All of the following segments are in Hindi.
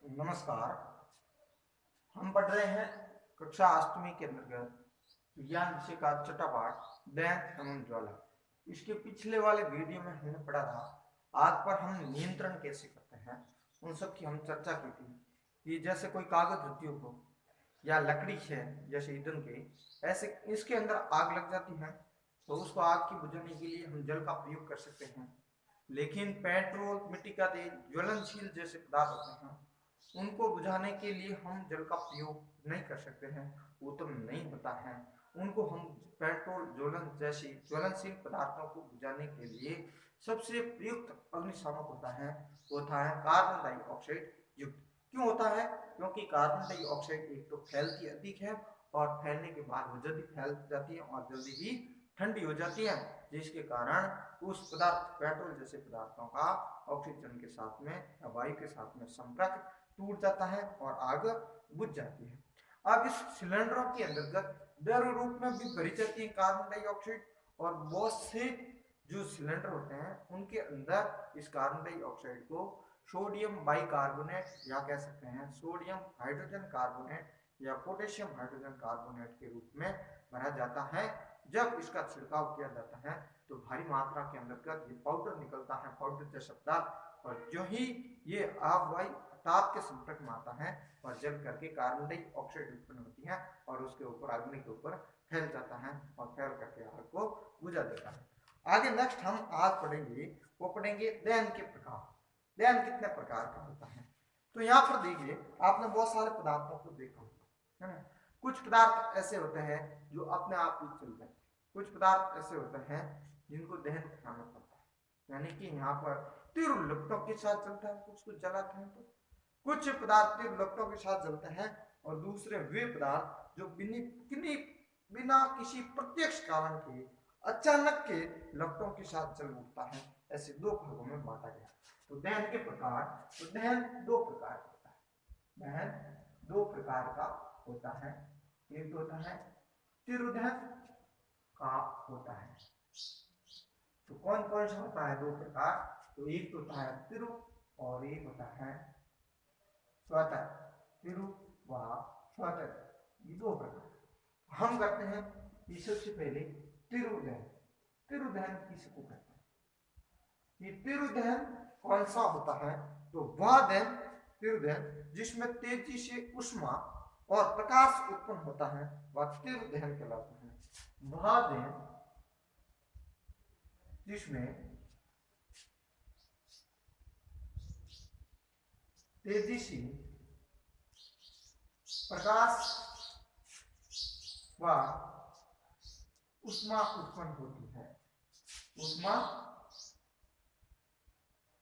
नमस्कार। हम पढ़ रहे हैं कक्षा 8वीं के अंतर्गत विज्ञान विषय का छठा पाठ दहन एवं ज्वाला। इसके पिछले वाले वीडियो में हमने पढ़ा था आग पर हम नियंत्रण कैसे करते हैं, उन सब की हम चर्चा की थी कि जैसे कोई कागज उद्योग हो या लकड़ी है जैसे ईंधन के, ऐसे इसके अंदर आग लग जाती है तो उसको आग की बुझाने के लिए हम जल का प्रयोग कर सकते हैं। लेकिन पेट्रोल, मिट्टी का तेल, ज्वलनशील जैसे पदार्थ होते हैं उनको बुझाने के लिए हम जल का प्रयोग नहीं कर सकते हैं, वो तो नहीं होता है। उनको हम पेट्रोल ज्वलन जैसी ज्वलनशील पदार्थों को बुझाने के लिए सबसे प्रयुक्त अग्निशामक होता है, वो होता है कार्बन डाइऑक्साइड युक्त। क्यों होता है? क्योंकि कार्बन डाइऑक्साइड एक तो फैलती अधिक है और फैलने के बाद वो जल्दी फैल जाती है और जल्दी ही ठंडी हो जाती है, जिसके कारण उस पदार्थ पेट्रोल जैसे पदार्थों का ऑक्सीजन के साथ में या वायु के साथ में संपर्क टूट जाता है और आग बुझ जाती है। अब इस सिलेंडरों के अंतर्गत द्रव रूप में भी भरी जाती है कार्बन डाइऑक्साइड, और बहुत से जो सिलेंडर होते हैं उनके अंदर इस कार्बन डाइऑक्साइड को सोडियम बाइकार्बोनेट या कह सकते हैं सोडियम हाइड्रोजन कार्बोनेट या पोटेशियम हाइड्रोजन कार्बोनेट के रूप में भरा जाता है। जब इसका छिड़काव किया जाता है तो भारी मात्रा के अंतर्गत ये पाउडर निकलता है, पाउडर जैसा पदार्थ, और जो ही ये आग वायु ताप के संपर्क में आता है और जल करके कार्बन डाइऑक्साइड उत्पन्न होती है और उसके ऊपर अग्नि के ऊपर फैल जाता है और फैल करके आग को बुझा देता है। आगे नेक्स्ट हम आग पढ़ेंगे, वो पढ़ेंगे दहन के प्रकार। दहन कितने प्रकार का होता है? तो यहाँ पर देखिए, आपने बहुत सारे पदार्थों को देखा है ना। कुछ पदार्थ ऐसे होते हैं जो अपने आप ही चल जाते हैं, कुछ पदार्थ ऐसे होते हैं जिनको दहन कराना पड़ता है, यानी कि यहाँ पर तीव्र लपटों के साथ चलता है, कुछ कुछ जलाते हैं। तो कुछ पदार्थ तीव्र लपटों के साथ जलते हैं और दूसरे वे पदार्थ जो बिना किसी प्रत्यक्ष कारण के अचानक के लपटों के साथ जल उठता है। ऐसे दो भागों में बांटा गया। तो दहन के प्रकार, तो दहन दो प्रकार का होता है। दहन दो प्रकार का होता है। एक होता है तीव्र दहन का होता है। तो कौन कौन सा होता है दो प्रकार? तो एक होता है तीव्र और एक होता है स्वतः। तीव्र व स्वतः, ये दो प्रकार हम करते हैं। ये सबसे पहले तीव्र दहन। तीव्र दहन किसको कहते हैं? ये तीव्र दहन कौन सा होता है? तो वह दहन, तीव्र दहन जिसमें तेजी से ऊष्मा और प्रकाश उत्पन्न होता है, वह तीव्र दहन कहलाता है। वह दहन जिसमें तेजी से प्रकाश व ऊष्मा उत्पन्न होती है, ऊष्मा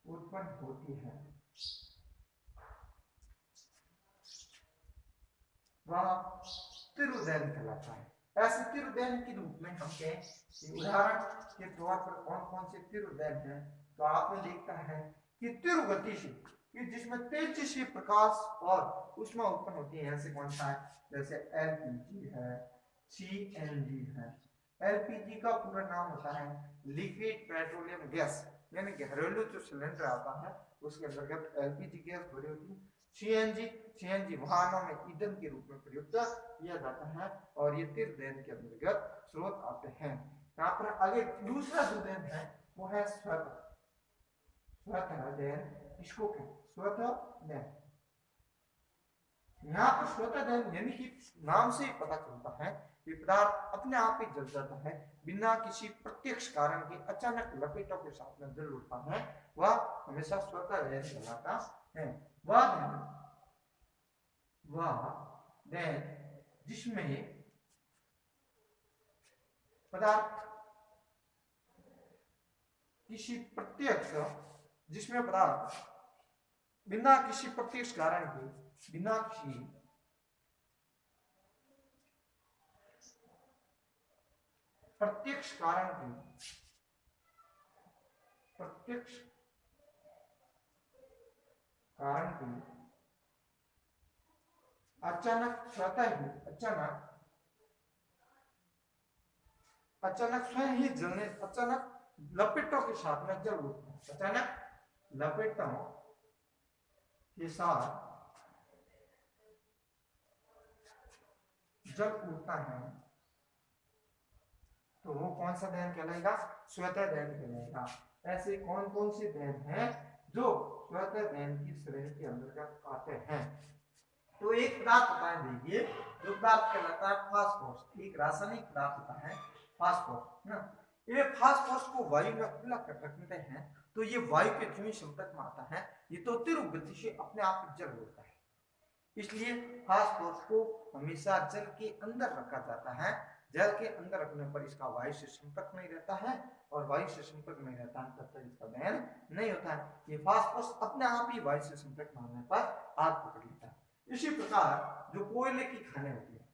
उत्पन्न होती है, वह तीव्र दहन कहलाता है। ऐसे तीव्र दहन के रूप में हम कहें, उदाहरण के तौर पर कौन कौन से तीव्र दहन है? तो आपने देखा है कि तीव्र गति से, कि जिसमें तेजी से प्रकाश और ऊष्मा उत्पन्न होती है, ऐसे कौन सा है? जैसे एलपीजी है, सीएनजी है। एलपीजी का पूरा नाम होता है लिक्विड पेट्रोलियम गैस, यानी घरेलू जो सिलेंडर आता है उसके अंतर्गत एलपीजी गैस भरी होती है। सीएनजी वाहनों में ईंधन के रूप में प्रयुक्त किया जाता है और ये तीव्र दहन के अंतर्गत स्रोत आते हैं। यहाँ पर आगे दूसरा जो दहन है वो है स्वतः। स्वतः दहन इसको कहते हैं, स्वतः दहन। यहाँ पर स्वतः दहन यानी कि नाम से ही पता चलता है कि पदार्थ अपने आप ही जल जाता है, बिना किसी प्रत्यक्ष कारण के अचानक लपेटों के साथ में जल उठता है, वह हमेशा स्वतः दहन कहलाता है। वह दहन जिसमें पदार्थ जिसमें पदार्थ बिना किसी प्रत्यक्ष कारण के, बिना किसी प्रत्यक्ष कारण के अचानक स्वतः ही अचानक स्वयं ही जलने, अचानक लपेटों के साथ में जल उठता है, अचानक लपेटों के साथ जल उड़ता है तो वो कौन सा दहन कहलाएगा? स्वतः दहन कहलाएगा। ऐसे कौन कौन से दहन हैं जो स्वतः दहन की श्रेणी के अंतर्गत आते हैं? तो एक पदार्थ होता है, देखिए, जो पदार्थ कहलाता है फास्फोरस। एक रासायनिक पदार्थ होता है फास्फोरस ना। ये फास्फोरस को वायु में खुला कर रखते हैं तो ये वायु के धीमी संपर्क में आता है, ये तो तीव्र गति से अपने आप जल होता है। इसलिए फास्फोरस को हमेशा जल के अंदर रखा जाता है। जल के अंदर रखने पर इसका वायु से संपर्क नहीं रहता है, और वायु से संपर्क नहीं रहता है तब तक इसका दहन नहीं होता है। ये फास्फोरस अपने आप ही वायु से संपर्क में आने पर आग पकड़ लेता है। इसी प्रकार जो कोयले की खानें होती है,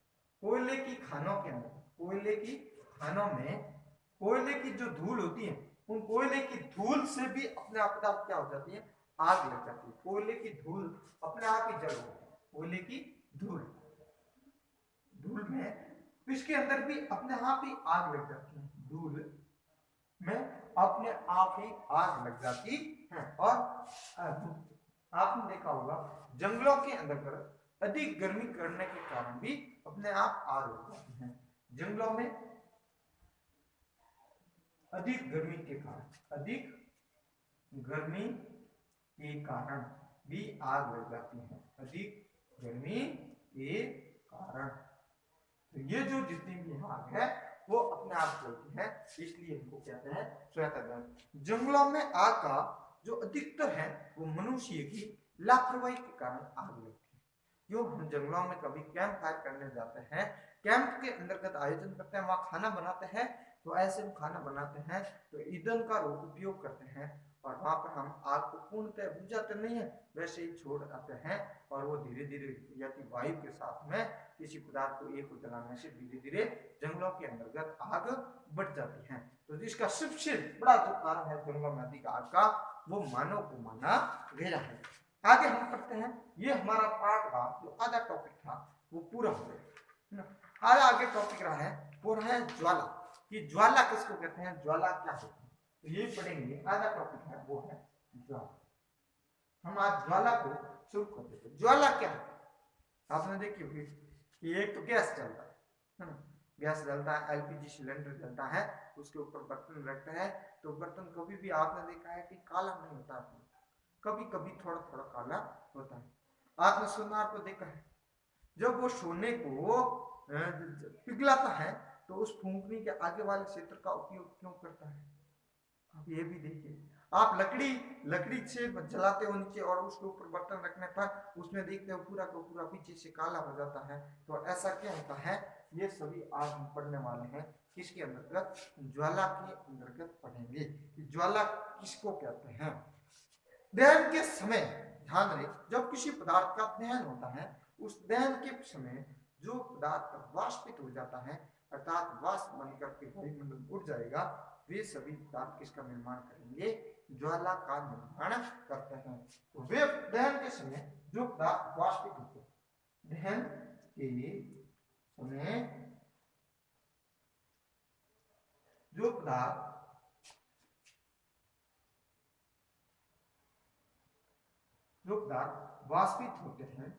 कोयले की खानों के अंदर, कोयले की खानों में कोयले की जो धूल होती है, उन कोयले की धूल से भी अपने आप क्या हो जाती है? आग लग जाती है। कोयले की धूल अपने आप ही जल होती है। कोयले की धूल में इसके अंदर भी अपने आप ही आग लग जाती है। धूल में अपने आप ही आग लग जाती है। और आपने देखा होगा जंगलों के अंदर अधिक गर्मी करने के कारण भी अपने आप आग लग जाती है। जंगलों में अधिक गर्मी के कारण भी आग लग जाती है। अधिक गर्मी के कारण तो ये जो जितनी भी आग है वो अपने आप जलती है, इसलिए इनको कहते हैं स्वतः दहन। जंगलों में आग का जो अधिकतर है वो मनुष्य की लापरवाही के कारण आग लगती है। जो हम जंगलों में कभी कैंप फायर करने जाते हैं, कैंप के अंतर्गत आयोजन करते हैं, वहां खाना बनाते हैं, तो ऐसे में खाना बनाते हैं तो ईंधन का उपयोग करते हैं, और वहां पर हम आग को पूर्णतः बुझाते नहीं है, वैसे ही छोड़ आते हैं, और वो धीरे धीरे यदि वायु के साथ में किसी पदार्थ को एक जलाने से धीरे धीरे जंगलों के अंतर्गत आग बढ़ जाती है। तो जिसका सबसे बड़ा जो कारण है जंगलों में अधिक आग का, वो मानव को माना गया है। आगे हम पढ़ते हैं। ये हमारा पार्ट का जो आधा टॉपिक था वो पूरा हो गया। आगे टॉपिक रहा है वो रहा है ज्वाला। कि ज्वाला किसको कहते हैं, ज्वाला क्या होता है, तो ये पढ़ेंगे। आधा टॉपिक है वो है ज्वाला। हम आज ज्वाला को शुरू कर देते हैं। ज्वाला क्या है? आपने देखी होगी कि एक तो गैस जलता है ना, गैस जलता है, एलपीजी सिलेंडर जलता है, उसके ऊपर बर्तन रखते हैं, तो बर्तन कभी भी आपने देखा है कि काला नहीं होता है, कभी कभी थोड़ा थोड़ा काला होता है। आपने सोनार को देखा है, जब वो सोने को पिघलाता है तो उस फूंकनी के आगे वाले क्षेत्र का उपयोग क्यों करता है? आप ये भी देखिए। आप लकड़ी से जलाते हो नीचे, और उसके ऊपर बर्तन रखने पर उसमें देखते हो पूरा का पूरा पीछे से काला हो जाता है, तो ऐसा क्या होता है? ये सभी आज हम पढ़ने वाले हैं किसके अंतर्गत? ज्वाला के अंतर्गत पढ़ेंगे कि ज्वाला किसको कहते हैं। दहन के समय ध्यान रहे, जब किसी पदार्थ का दहन होता है, उस दहन के समय जो पदार्थ वाष्पित हो जाता है, अर्थात वाष्प बनकर के वायुमंडल उड़ जाएगा, वे सभी पदार्थ किसका निर्माण करेंगे? ज्वाला का निर्माण करते हैं। तो वे दहन के समय जो पदार्थ वाष्पित होते हैं, दहन के समय जो पदार्थ वाष्पित होते हैं,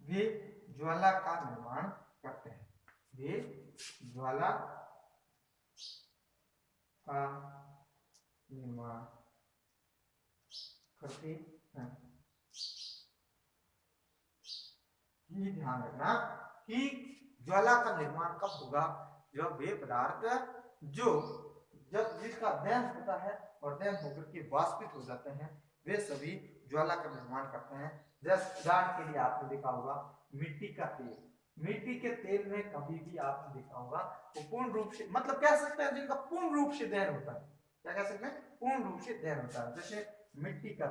वे ज्वाला का निर्माण करते हैं। वे ज्वाला का निर्माण करते हैं। ये ध्यान रखना कि ज्वाला का निर्माण कब होगा? जब वे पदार्थ जब जिसका दहन होता है और दहन होकर के वाष्पित हो जाते हैं, वे सभी ज्वाला का निर्माण करते हैं। जैसे उदाहरण के लिए आपने देखा होगा मिट्टी का तेल। मिट्टी के तेल में कभी भी आपने देखा होगा वो पूर्ण रूप से, मतलब कह सकते हैं जिनका पूर्ण रूप से दहन होता है, क्या कह सकते हैं? पूर्ण रूप से दहन होता है। जैसे मिट्टी का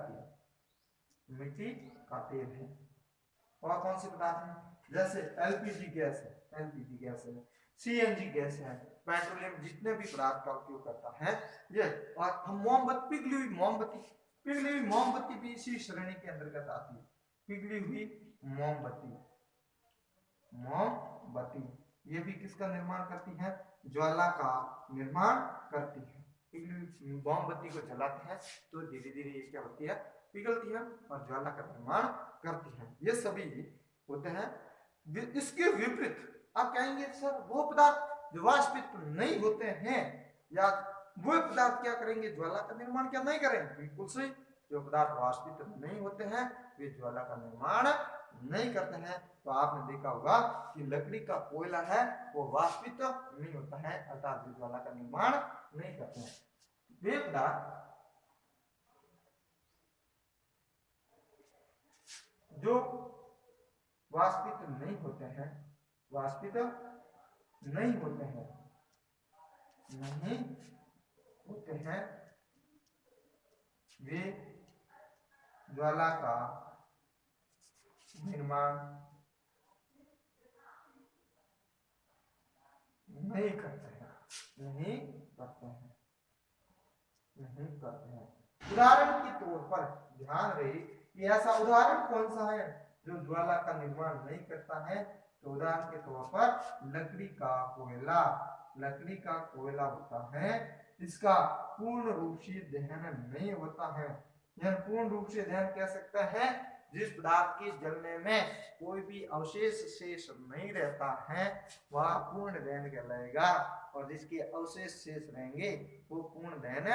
तेल है। और कौन से पदार्थ हैं? जैसे एलपीजी गैस है, सीएनजी गैस है, पेट्रोलियम, जितने भी पदार्थ का उपयोग करता है ये। और हम पिघली हुई मोमबत्ती भी इसी श्रेणी के अंतर्गत आती है। पिघली हुई मोमबत्ती ये भी किसका निर्माण करती है? ज्वाला का निर्माण करती है। मोमबत्ती को जलाते हैं तो धीरे धीरे ये क्या होती है, पिघलती है और ज्वाला का निर्माण करती है। ये सभी होते हैं। इसके विपरीत आप कहेंगे सर वो पदार्थ जो वाष्पित नहीं होते हैं या वो पदार्थ क्या करेंगे, ज्वाला का निर्माण क्या नहीं करेंगे? बिल्कुल सही, जो पदार्थ वाष्पित नहीं होते हैं वे ज्वाला का निर्माण नहीं करते हैं। तो आपने देखा होगा कि लकड़ी का कोयला है वो वाष्पित नहीं होता है, अर्थात ज्वाला का निर्माण नहीं करते हैं। वे पदार्थ जो वाष्पित नहीं होते हैं, वाष्पित नहीं होते हैं, नहीं होते हैं, वे ज्वाला का निर्माण नहीं करते हैं, नहीं करते हैं, नहीं करते हैं। उदाहरण के तौर पर ध्यान रहे कि ऐसा उदाहरण कौन सा है जो ज्वाला का निर्माण नहीं करता है। तो उदाहरण के तौर पर लकड़ी का कोयला, लकड़ी का कोयला होता है, इसका पूर्ण रूप से दहन नहीं होता है। यह पूर्ण रूप से दहन कह सकता है जिस पदार्थ के जलने में कोई भी अवशेष शेष नहीं रहता है वह पूर्ण दहन कहलाएगा, और जिसके अवशेष शेष रहेंगे वो पूर्ण दहन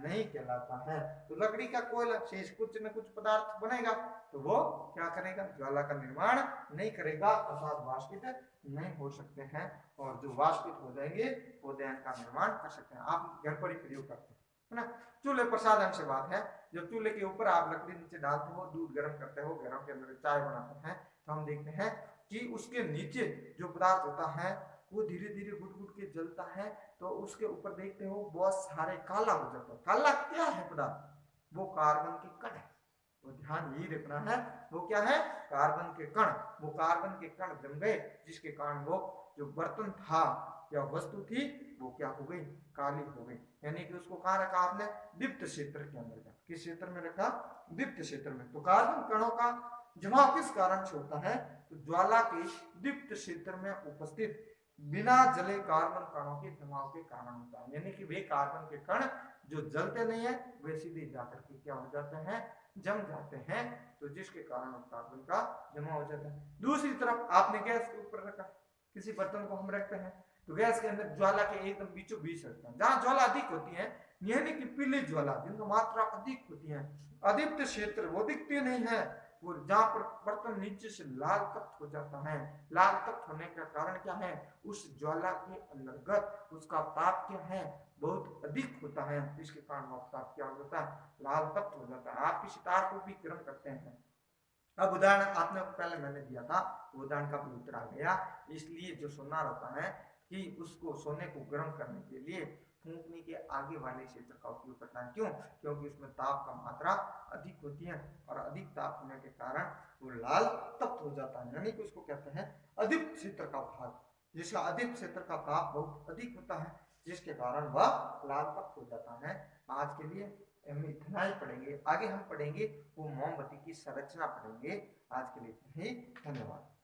नहीं कहलाता है। तो लकड़ी का कोयला शेष कुछ न कुछ पदार्थ बनेगा तो वो क्या करेगा, ज्वाला का निर्माण नहीं करेगा, अर्थात वाष्पित नहीं हो सकते हैं, और जो वाष्पित हो जाएंगे वो दहन का निर्माण कर सकते हैं। आप घर पर ही प्रयोग करते हैं ना। चूल्हे पर साधारण से बात है, जब चूल्हे के ऊपर आप लकड़ी नीचे डालते हो, दूध गर्म करते हो, घरों के अंदर चाय बनाते हैं, तो हम देखते हैं कि उसके नीचे जो पदार्थ होता है वो धीरे धीरे घुट घुट के जलता है, तो उसके ऊपर देखते हो बहुत सारे काला हो जाता है। काला क्या है पदार्थ, वो कार्बन के कण है। तो ध्यान ये रखना है, वो क्या है, कार्बन के कण। वो कार्बन के कण जम गए जिसके कारण वो जो बर्तन था या वस्तु थी वो क्या हो गई, काली हो गई। यानी कि उसको कहाँ रखा आपने, दीप्त क्षेत्र के अंदर का। किस क्षेत्र में रखा, दीप्त क्षेत्र में। तो कार्बन कणों का जमाव किस कारण से होता है, तो ज्वाला के दीप्त क्षेत्र में उपस्थित बिना जले कार्बन कणों के जमाव के कारण होता है। यानी कि वे कार्बन के कण जो जलते नहीं है वे सीधे जाकर के क्या हो जाते हैं, जम जाते हैं, तो जिसके कारण कार्बन का जमा हो जाता है। दूसरी तरफ आपने गैस के ऊपर रखा, किसी बर्तन को हम रखते हैं तो गैस के अंदर ज्वाला के एकदम बीचों बीच रखता है, जहां ज्वाला अधिक होती है, यानी कि पीली ज्वाला जिनका मात्रा अधिक होती है, अदीप्त क्षेत्र वो दिखते नहीं है, वो जहां पर बर्तन नीचे से लाल तप्त हो जाता है। लाल तप्त होने का कारण क्या है, उस ज्वाला के अंतर्गत उसका ताप क्या है, बहुत अधिक होता है, इसके कारण वह ताप क्या हो जाता है, लाल तप्त हो जाता है। आप किसी तार को भी गर्म करते हैं, अब उदाहरण आपने पहले मैंने दिया था, उदाहरण का भी उत्तर आ गया। इसलिए जो सोनार होता है कि उसको सोने को गर्म करने के लिए फूंकने के आगे वाले क्षेत्र का उपयोग करता है। क्यों, क्योंकि उसमें ताप का मात्रा अधिक होती है, और अधिक ताप होने के कारण वो लाल तप्त हो जाता है। यानी कि उसको कहते हैं अधिक क्षेत्र का भाग, जिसका अधिक क्षेत्र का ताप बहुत अधिक होता है, जिसके कारण वह लाल तप्त हो जाता है। आज के लिए हम इतना ही पढ़ेंगे, आगे हम पढ़ेंगे वो मोमबत्ती की संरचना पढ़ेंगे। आज के लिए इतना ही, धन्यवाद।